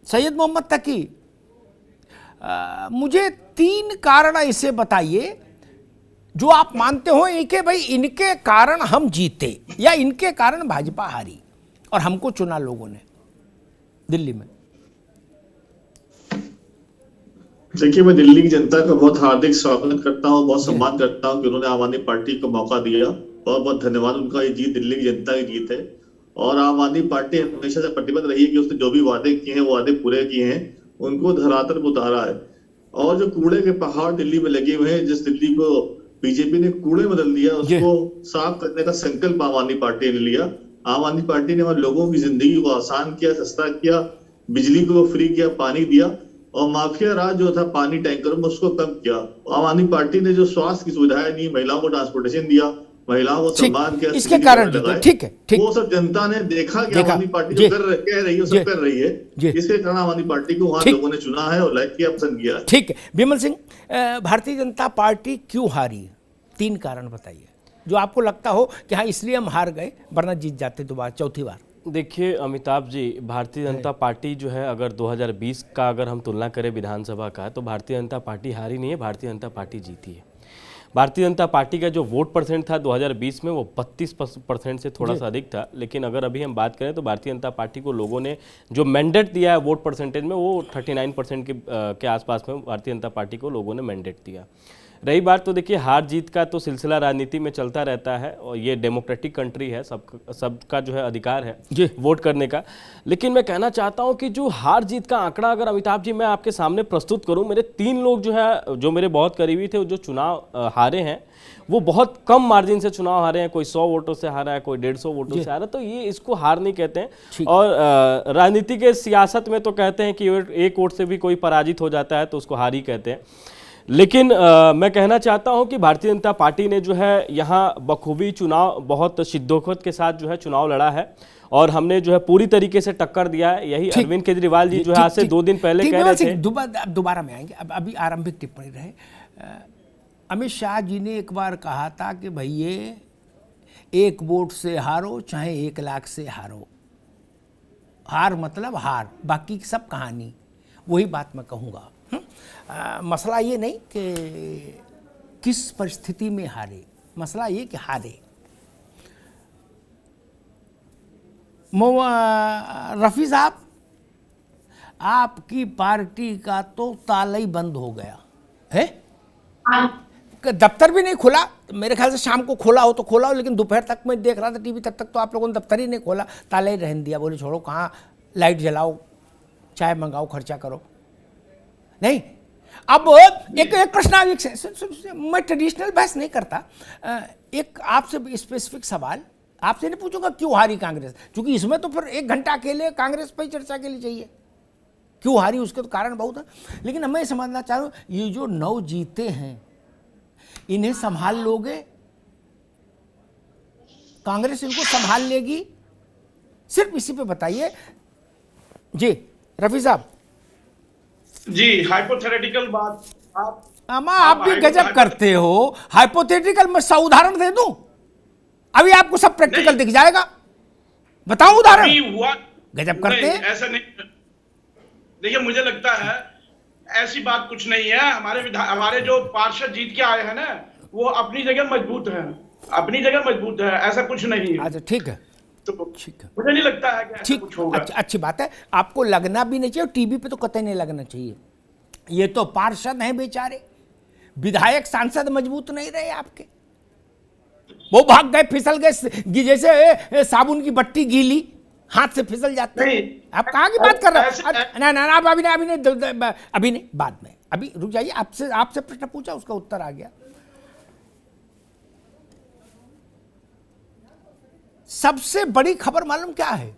सैयद मोहम्मद तकी, मुझे 3 कारण ऐसे बताइए जो आप मानते हो कि भाई इनके कारण हम जीते या इनके कारण भाजपा हारी और हमको चुना लोगों ने दिल्ली में। देखिए, मैं दिल्ली की जनता का बहुत हार्दिक स्वागत करता हूँ, बहुत सम्मान करता हूँ कि उन्होंने आम आदमी पार्टी को मौका दिया। बहुत बहुत धन्यवाद उनका। ये जीत दिल्ली की जनता की जीत है और आम आदमी पार्टी हमेशा से प्रतिबद्ध रही है कि उसने जो भी वादे किए हैं वो वादे पूरे किए हैं, उनको धरातल पर उतारा है। और जो कूड़े के पहाड़ दिल्ली में लगे हुए हैं, जिस दिल्ली को बीजेपी ने कूड़े में बदल दिया, उसको साफ करने का संकल्प आम आदमी पार्टी ने लिया। आम आदमी पार्टी ने हमारे लोगों की जिंदगी को आसान किया, सस्ता किया, बिजली को फ्री किया, पानी दिया और माफिया राज जो था पानी टैंकरों में उसको कम किया। आम आदमी पार्टी ने जो स्वास्थ्य की सुविधाएं दी, महिलाओं को ट्रांसपोर्टेशन दिया, महिलाओं को सम्मान किया, इसके कारण ठीक है, वो सब जनता ने देखा कि आम आदमी पार्टी जो कह रही है सब कर रही है। इसके कारण आम आदमी पार्टी को वहां लोगों ने चुना है और लाइक किया, पसंद किया। ठीक है विमल सिंह, भारतीय जनता पार्टी क्यों हारी? 3 कारण बताइए जो आपको लगता हो कि हाँ इसलिए हम हार गए, वरना जीत जाते दोबारा, चौथी बार। देखिए अमिताभ जी, भारतीय जनता पार्टी जो है, अगर 2020 का अगर हम तुलना करें विधानसभा का, तो भारतीय जनता पार्टी हारी नहीं है, भारतीय जनता पार्टी जीती है। भारतीय जनता पार्टी का जो वोट परसेंट था 2020 में वो 32% से थोड़ा सा अधिक था, लेकिन अगर अभी हम बात करें तो भारतीय जनता पार्टी को लोगों ने जो मैंडेट दिया है वोट परसेंटेज में, वो 39% के आसपास में भारतीय जनता पार्टी को लोगों ने मैंडेट दिया। रही बात, तो देखिए हार जीत का तो सिलसिला राजनीति में चलता रहता है और ये डेमोक्रेटिक कंट्री है, सबका जो है अधिकार है वोट करने का। लेकिन मैं कहना चाहता हूं कि जो हार जीत का आंकड़ा अगर अमिताभ जी मैं आपके सामने प्रस्तुत करूं, मेरे 3 लोग जो है जो मेरे बहुत करीबी थे, जो चुनाव हारे हैं, वो बहुत कम मार्जिन से चुनाव हारे हैं। कोई 100 वोटों से हारा है, कोई 150 वोटों से हारा, तो ये इसको हार नहीं कहते हैं। और राजनीति के सियासत में तो कहते हैं कि एक वोट से भी कोई पराजित हो जाता है तो उसको हार ही कहते हैं। लेकिन मैं कहना चाहता हूं कि भारतीय जनता पार्टी ने जो है यहाँ बखूबी चुनाव, बहुत शिद्दत के साथ जो है चुनाव लड़ा है और हमने जो है पूरी तरीके से टक्कर दिया है। यही अरविंद केजरीवाल जी जो है आज से 2 दिन पहले कह रहे थे। दोबारा में आएंगे, अब अभी आरंभिक टिप्पणी रहे। अमित शाह जी ने एक बार कहा था कि भैया 1 वोट से हारो चाहे 1 लाख से हारो, हार मतलब हार, बाकी सब कहानी। वही बात मैं कहूँगा। मसला ये नहीं कि किस परिस्थिति में हारे, मसला ये कि हारे। रफ़ी साहब, आपकी पार्टी का तो ताला ही बंद हो गया है, दफ्तर भी नहीं खुला। मेरे ख्याल से शाम को खोला हो तो खोला हो, लेकिन दोपहर तक मैं देख रहा था टीवी, तब तक तो आप लोगों ने दफ्तर ही नहीं खोला, ताला ही रहने दिया। बोले छोड़ो, कहाँ लाइट जलाओ, चाय मंगाओ, खर्चा करो। नहीं, अब एक प्रश्न, मैं ट्रेडिशनल बहस नहीं करता, एक आपसे स्पेसिफिक सवाल आपसे नहीं पूछूंगा क्यों हारी कांग्रेस, क्योंकि इसमें तो फिर 1 घंटा अकेले कांग्रेस पर ही चर्चा के लिए चाहिए। क्यों हारी उसके तो कारण बहुत है, लेकिन मैं समझना चाह रहा हूं, ये जो 9 जीते हैं इन्हें संभाल लोगे? कांग्रेस इनको संभाल लेगी? सिर्फ इसी पे बताइए जी रफी साहब। जी, हाइपोथेटिकल बात आप भी गजब करते हो। हाइपोथेटिकल मैं 100 उदाहरण दे दूं, अभी आपको सब प्रैक्टिकल दिख जाएगा। बताओ उदाहरण। गजब करते हैं। ऐसा नहीं, देखिए मुझे लगता है ऐसी बात कुछ नहीं है। हमारे जो पार्षद जीत के आए हैं ना, वो अपनी जगह मजबूत हैं, अपनी जगह मजबूत है, ऐसा कुछ नहीं है। अच्छा ठीक है, तो ठीक है, मुझे नहीं लगता है कि ऐसा कुछ होगा। अच्छी बात है, आपको लगना भी नहीं चाहिए, टीवी पे तो कतई नहीं लगना चाहिए। ये तो पार्षद हैं बेचारे, विधायक सांसद मजबूत नहीं रहे आपके, वो भाग गए, फिसल गए, जैसे साबुन की बट्टी गीली, हाथ से फिसल जाते हैं। आप कहाँ की बात कर रहे हैं? ना आप अभी नहीं, बाद में, अभी रुक जाइए। आपसे प्रश्न पूछा, उसका उत्तर आ गया। सबसे बड़ी खबर मालूम क्या है?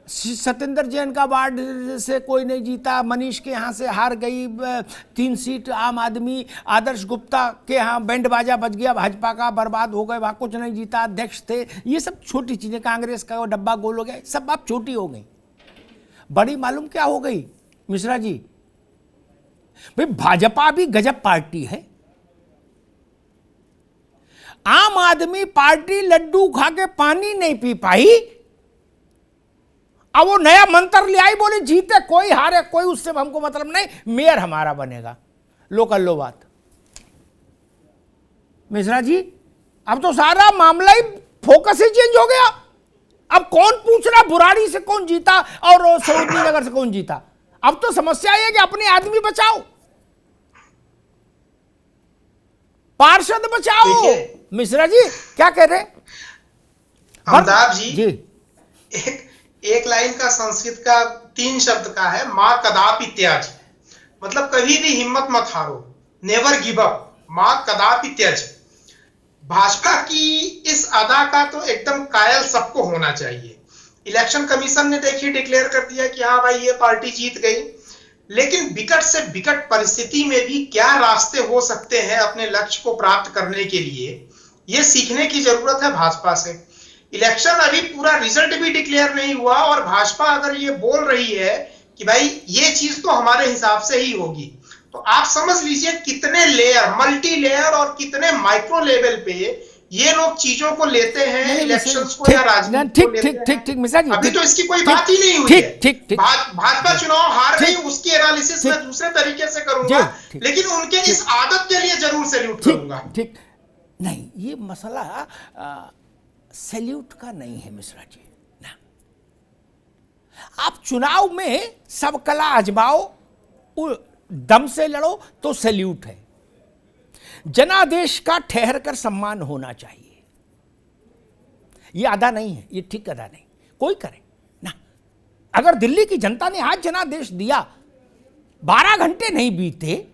सत्येंद्र जैन का वार्ड से कोई नहीं जीता, मनीष के यहाँ से हार गई 3 सीट आम आदमी, आदर्श गुप्ता के यहाँ बैंड बाजा बज गया, भाजपा का बर्बाद हो गए, वहाँ कुछ नहीं जीता, अध्यक्ष थे। ये सब छोटी चीज़ें, कांग्रेस का वो डब्बा गोल हो गया, सब आप छोटी हो गई। बड़ी मालूम क्या हो गई मिश्रा जी? भाई भाजपा भी गजब पार्टी है। आम आदमी पार्टी लड्डू खा के पानी नहीं पी पाई, अब वो नया मंत्र ले आई, बोली जीते कोई हारे कोई, उससे हमको मतलब नहीं, मेयर हमारा बनेगा। लो कर लो बात मिश्रा जी। अब तो सारा मामला ही फोकस ही चेंज हो गया। अब कौन पूछ रहा बुराड़ी से कौन जीता और सरोजनी नगर से कौन जीता? अब तो समस्या ये है कि अपने आदमी बचाओ, पार्षद बचाओ। मिश्रा जी क्या कह रहे? अमिताभ जी, जी एक लाइन का संस्कृत का 3 शब्द का है, मां कदापि त्याज, मतलब कभी भी हिम्मत मत हारो, नेवर गिव अप, मां कदापि त्याज। भाजपा की इस अदा का तो एकदम कायल सबको होना चाहिए। इलेक्शन कमीशन ने देखिए डिक्लेयर कर दिया कि हाँ भाई ये पार्टी जीत गई, लेकिन विकट से विकट परिस्थिति में भी क्या रास्ते हो सकते हैं अपने लक्ष्य को प्राप्त करने के लिए, ये सीखने की जरूरत है भाजपा से। इलेक्शन अभी पूरा रिजल्ट भी डिक्लेयर नहीं हुआ और भाजपा अगर ये बोल रही है कि भाई ये चीज तो हमारे हिसाब से ही होगी, तो आप समझ लीजिए कितने लेयर, मल्टी लेयर और कितने माइक्रो लेवल पे ये लोग चीजों को लेते हैं, इलेक्शंस को या राजनीति को लेते हैं। ठीक मिश्रा जी, अभी तो इसकी कोई बात ही नहीं हुई है। ठीक भाजपा चुनाव हार गई, उसकी एनालिसिस मैं दूसरे तरीके से करूंगा, लेकिन उनके इस आदत के लिए जरूर सैल्यूट करूंगा। ठीक नहीं, ये मसला सैल्यूट का नहीं है मिश्रा जी ना। आप चुनाव में सब कला आजमाओ, दम से लड़ो तो सैल्यूट है। जनादेश का ठहर कर सम्मान होना चाहिए, ये अदा नहीं है, ये ठीक अदा नहीं, कोई करे ना। अगर दिल्ली की जनता ने आज जनादेश दिया, 12 घंटे नहीं बीते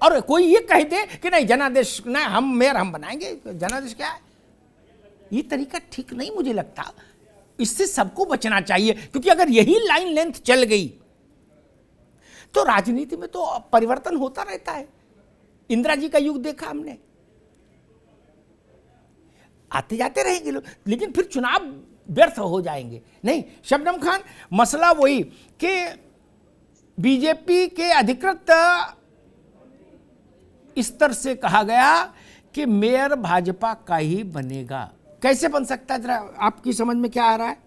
और कोई ये कह दे कि नहीं जनादेश ना, हम मेयर हम बनाएंगे, जनादेश क्या है, ये तरीका ठीक नहीं मुझे लगता। इससे सबको बचना चाहिए, क्योंकि अगर यही लाइन लेंथ चल गई तो राजनीति में तो परिवर्तन होता रहता है। इंदिरा जी का युग देखा हमने, आते जाते रहेंगे लोग, लेकिन फिर चुनाव व्यर्थ हो जाएंगे। नहीं शबनम खान, मसला वही कि बीजेपी के अधिकृत स्तर से कहा गया कि मेयर भाजपा का ही बनेगा। कैसे बन सकता है, जरा आपकी समझ में क्या आ रहा है?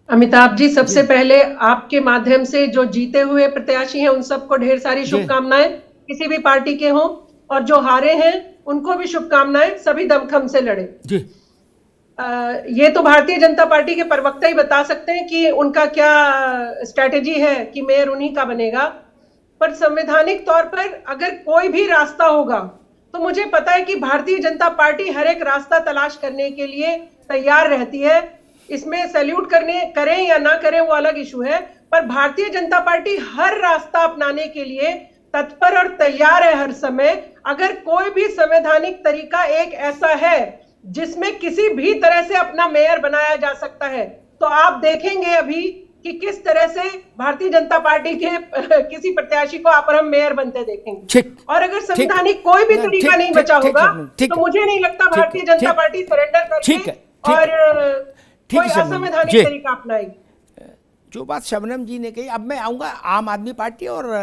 अमिताभ जी, सबसे पहले आपके माध्यम से जो जीते हुए प्रत्याशी हैं उन सबको ढेर सारी शुभकामनाएं, किसी भी पार्टी के हों, और जो हारे हैं उनको भी शुभकामनाएं, सभी दमखम से लड़े जी। ये तो भारतीय जनता पार्टी के प्रवक्ता ही बता सकते हैं कि उनका क्या स्ट्रैटेजी है कि मेयर उन्हीं का बनेगा। पर संवैधानिक तौर पर अगर कोई भी रास्ता होगा तो मुझे पता है कि भारतीय जनता पार्टी हर एक रास्ता तलाश करने के लिए तैयार रहती है। इसमें सैल्यूट करें या ना करें वो अलग इशू है, पर भारतीय जनता पार्टी हर रास्ता अपनाने के लिए तत्पर और तैयार है हर समय। अगर कोई भी संवैधानिक तरीका एक ऐसा है जिसमें किसी भी तरह से अपना मेयर बनाया जा सकता है, तो आप देखेंगे अभी कि किस तरह से भारतीय जनता पार्टी के किसी प्रत्याशी को आप और हम मेयर बनते देखेंगे। और अगर संवैधानिक कोई भी तरीका नहीं बचा होगा तो मुझे नहीं लगता भारतीय जनता पार्टी सरेंडर करके और कोई असंवैधानिक तरीका अपनाएगी। जो बात शबनम जी ने कही, अब मैं आऊँगा आम आदमी पार्टी और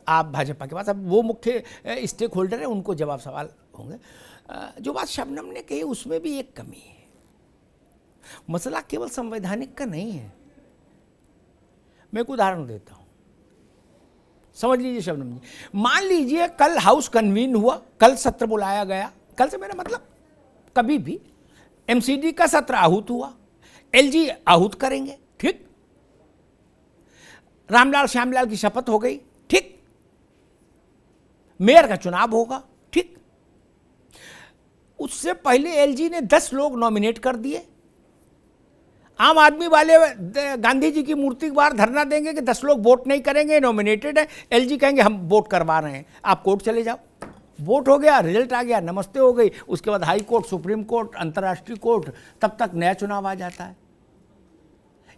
आप भाजपा के पास, अब वो मुख्य स्टेक होल्डर है, उनको जवाब सवाल होंगे। जो बात शबनम ने कही उसमें भी एक कमी है। मसला केवल संवैधानिक का नहीं है। मैं एक उदाहरण देता हूँ, समझ लीजिए शबनम जी। मान लीजिए कल हाउस कन्वीन हुआ, कल सत्र बुलाया गया, कल से मेरा मतलब कभी भी एमसीडी का सत्र आहूत हुआ, एलजी आहूत करेंगे, ठीक, रामलाल श्यामलाल की शपथ हो गई, ठीक, मेयर का चुनाव होगा, ठीक। उससे पहले एलजी ने 10 लोग नॉमिनेट कर दिए। आम आदमी वाले गांधी जी की मूर्ति के बाहर धरना देंगे कि 10 लोग वोट नहीं करेंगे, नॉमिनेटेड है। एलजी कहेंगे हम वोट करवा रहे हैं, आप कोर्ट चले जाओ। वोट हो गया, रिजल्ट आ गया, नमस्ते हो गई। उसके बाद हाई कोर्ट, सुप्रीम कोर्ट, अंतर्राष्ट्रीय कोर्ट, तब तक नया चुनाव आ जाता है।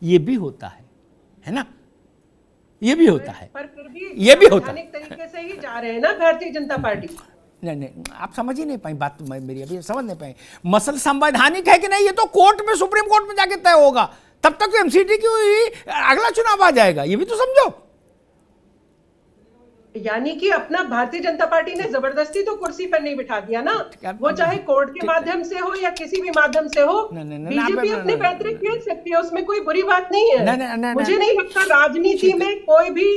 ये भी होता है ना, ये भी होता है, पर फिर भी ये भी होता है। तरीके से ही जा रहे हैं ना भारतीय जनता पार्टी। नहीं, आप समझ ही नहीं पाई बात, मेरी अभी समझ नहीं पाई। मसल संवैधानिक है कि नहीं, ये तो कोर्ट में, सुप्रीम कोर्ट में जाके तय होगा। तब तक तो एमसीडी की अगला चुनाव आ जाएगा, ये भी तो समझो। यानी कि अपना भारतीय जनता पार्टी ने जबरदस्ती तो कुर्सी पर नहीं बिठा दिया ना, वो चाहे कोर्ट के माध्यम से हो या किसी भी माध्यम से हो, बीजेपी अपने पैतृक खेल सकती है, उसमें कोई बुरी बात नहीं है। मुझे नहीं लगता राजनीति में कोई भी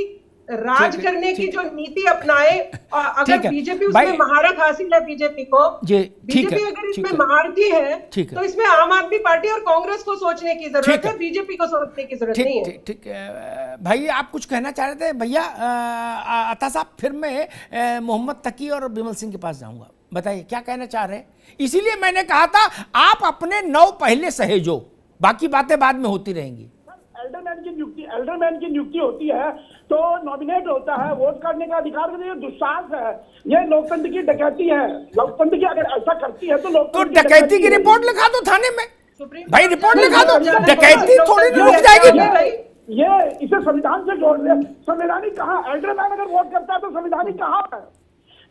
राज करने की जो नीति अपनाए, अगर बीजेपी उसमें महारत हासिल है, बीजेपी को, बीजेपी अगर इसमें महारथी है तो इसमें आम आदमी पार्टी और कांग्रेस को सोचने की जरूरत है, बीजेपी को सोचने की जरूरत नहीं है। ठीक भाई, आप कुछ कहना चाह रहे थे भैया? अता साहब, फिर मैं मोहम्मद तकी और विमल सिंह के पास जाऊंगा, बताइए क्या कहना चाह रहे हैं। इसीलिए मैंने कहा था आप अपने 9 पहले सहेजो, बाकी बातें बाद में होती रहेंगी। एल्डरमैन की नियुक्ति होती है तो नॉमिनेट होता है, वोट करने का अधिकार का, ये दुस्साहस है, ये लोकतंत्र की डकैती है। लोकतंत्र की अगर ऐसा करती है तो लोकतंत्र तो डकैती की रिपोर्ट लिखा दो थाने में भाई, रिपोर्ट लिखा दो, डकैती थोड़ी रुक जाएगी। ये इसे संविधान से जोड़ ले। संवैधानिक कहाँ? एल्डरमैन अगर वोट करता है तो संवैधानिक कहाँ है?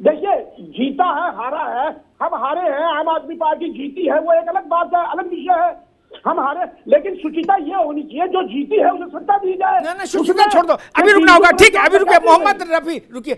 देखिए, जीता है हारा है, हम हारे हैं, आम आदमी पार्टी जीती है, वो एक अलग बात है, अलग विषय है, हम हारे, लेकिन शुचिता ये होनी चाहिए जो जीती है उसे सत्ता दी जाए। ना शुचिता छोड़ दो, अभी रुकना होगा, ठीक है, अभी रुकिए मोहम्मद रफी, रुकिए।